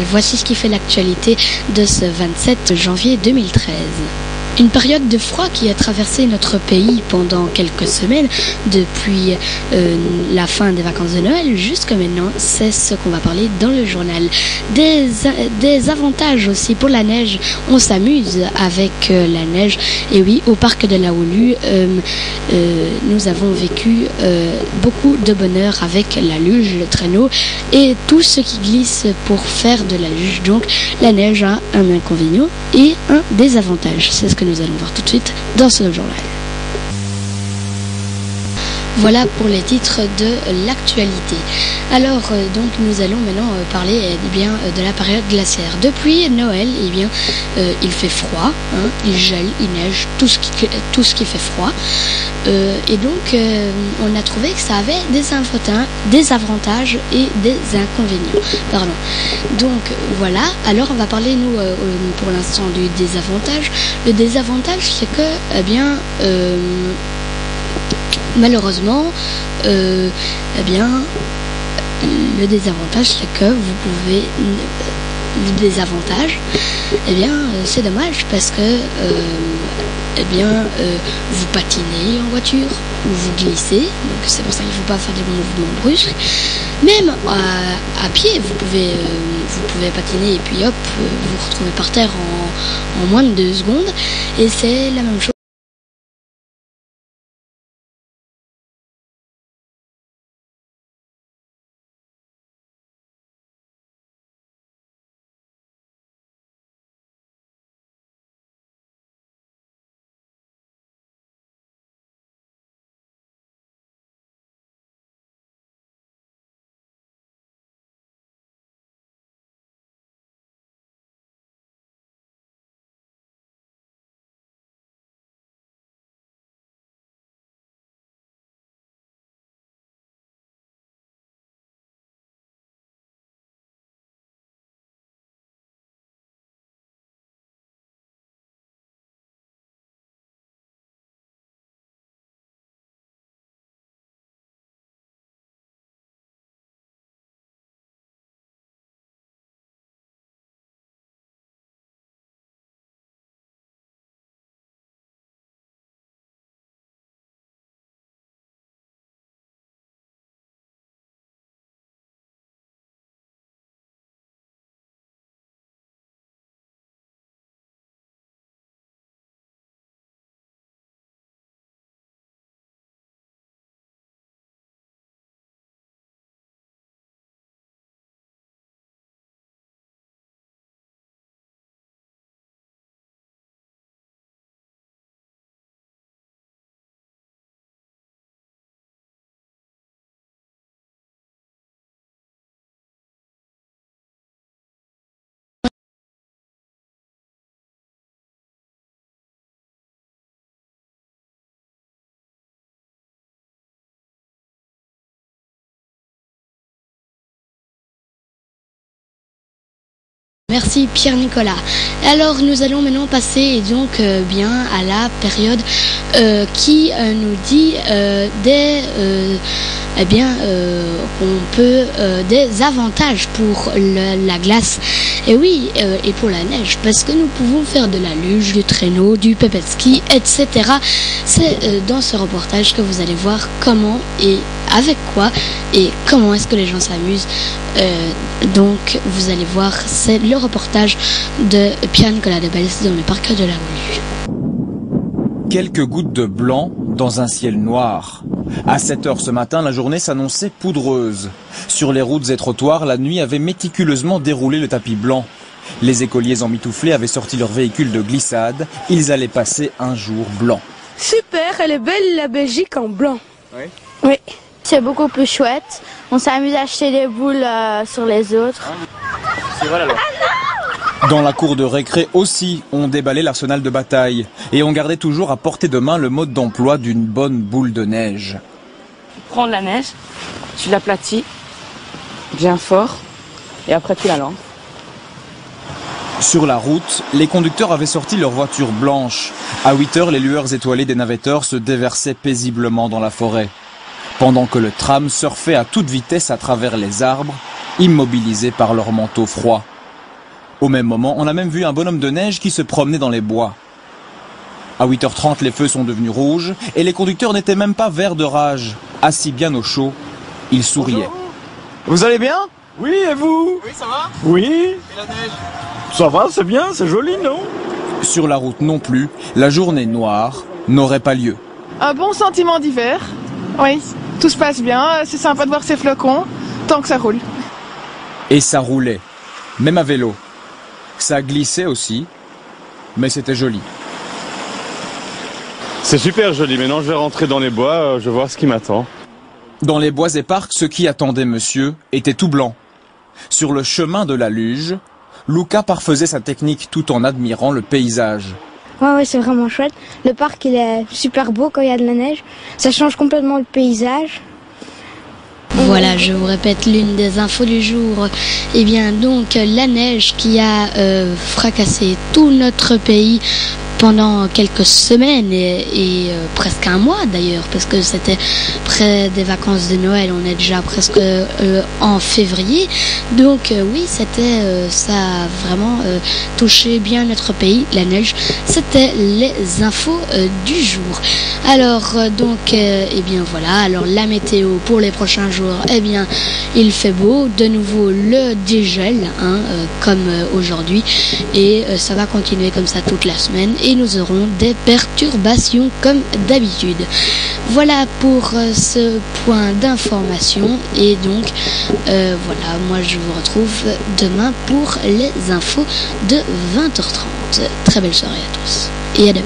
voici ce qui fait l'actualité de ce 27 janvier 2013. Une période de froid qui a traversé notre pays pendant quelques semaines, depuis la fin des vacances de Noël jusqu'à maintenant, c'est ce qu'on va parler dans le journal. Des avantages aussi pour la neige, on s'amuse avec la neige, et oui, au parc de la Houlue, nous avons vécu beaucoup de bonheur avec la luge, le traîneau et tout ce qui glisse pour faire de la luge. Donc la neige a un inconvénient et un désavantage, c'est ce que nous allons voir tout de suite dans ce journal. Voilà pour les titres de l'actualité. Alors donc nous allons maintenant parler de la période glaciaire. Depuis Noël, il fait froid, il gèle, il neige, tout ce qui fait froid. Et donc on a trouvé que ça avait des avantages et des inconvénients. Pardon. Donc voilà, alors on va parler pour l'instant du désavantage. Le désavantage, c'est que malheureusement, le désavantage, c'est que le désavantage, c'est dommage parce que vous patinez en voiture ou vous glissez, donc c'est pour ça qu'il ne faut pas faire des mouvements brusques. Même à pied, vous pouvez patiner et puis hop, vous vous retrouvez par terre en moins de 2 secondes, et c'est la même chose. Merci Pierre-Nicolas. Alors nous allons maintenant passer à la période qui nous dit des avantages pour la glace. Et oui, et pour la neige, parce que nous pouvons faire de la luge, du traîneau, du pépé-ski, etc. C'est dans ce reportage que vous allez voir comment et avec quoi et comment est-ce que les gens s'amusent. Donc vous allez voir, c'est le reportage de Pierre-Nicolas Debels dans le parc de la Houlue. Quelques gouttes de blanc dans un ciel noir. À 7 h ce matin, la journée s'annonçait poudreuse. Sur les routes et trottoirs, la nuit avait méticuleusement déroulé le tapis blanc. Les écoliers emmitouflés avaient sorti leur véhicule de glissade. Ils allaient passer un jour blanc. Super, elle est belle la Belgique en blanc. Oui. Oui. C'est beaucoup plus chouette. On s'amuse à acheter des boules sur les autres. C'est vrai alors. Dans la cour de récré aussi, on déballait l'arsenal de bataille. Et on gardait toujours à portée de main le mode d'emploi d'une bonne boule de neige. Tu prends de la neige, tu l'aplatis bien fort et après tu la lances. Sur la route, les conducteurs avaient sorti leur voiture blanche. À 8 h, les lueurs étoilées des navetteurs se déversaient paisiblement dans la forêt. Pendant que le tram surfait à toute vitesse à travers les arbres, immobilisés par leur manteau froid. Au même moment, on a même vu un bonhomme de neige qui se promenait dans les bois. À 8h30, les feux sont devenus rouges et les conducteurs n'étaient même pas verts de rage. Assis bien au chaud, ils souriaient. Bonjour. Vous allez bien? Oui, et vous? Oui, ça va? Oui. Et la neige? Ça va, c'est bien, c'est joli, non? Sur la route non plus, la journée noire n'aurait pas lieu. Un bon sentiment d'hiver. Oui, tout se passe bien, c'est sympa de voir ces flocons, tant que ça roule. Et ça roulait, même à vélo. Ça glissait aussi, mais c'était joli. C'est super joli, maintenant je vais rentrer dans les bois, je vais voir ce qui m'attend. Dans les bois et parcs, ce qui attendait monsieur était tout blanc. Sur le chemin de la luge, Luca parfaisait sa technique tout en admirant le paysage. Ouais, c'est vraiment chouette. Le parc, il est super beau quand il y a de la neige. Ça change complètement le paysage. Voilà, je vous répète l'une des infos du jour. Eh bien, donc, la neige qui a fracassé tout notre pays pendant quelques semaines et presque un mois d'ailleurs, parce que c'était près des vacances de Noël, on est déjà presque en février. Donc oui, c'était ça a vraiment touché bien notre pays, la neige. C'était les infos du jour. Alors donc eh bien voilà, alors la météo pour les prochains jours, eh bien il fait beau, de nouveau le dégel comme aujourd'hui, et ça va continuer comme ça toute la semaine et nous aurons des perturbations comme d'habitude. Voilà pour ce point d'information, et donc voilà, moi je vous retrouve demain pour les infos de 20h30. Très belle soirée à tous et à demain.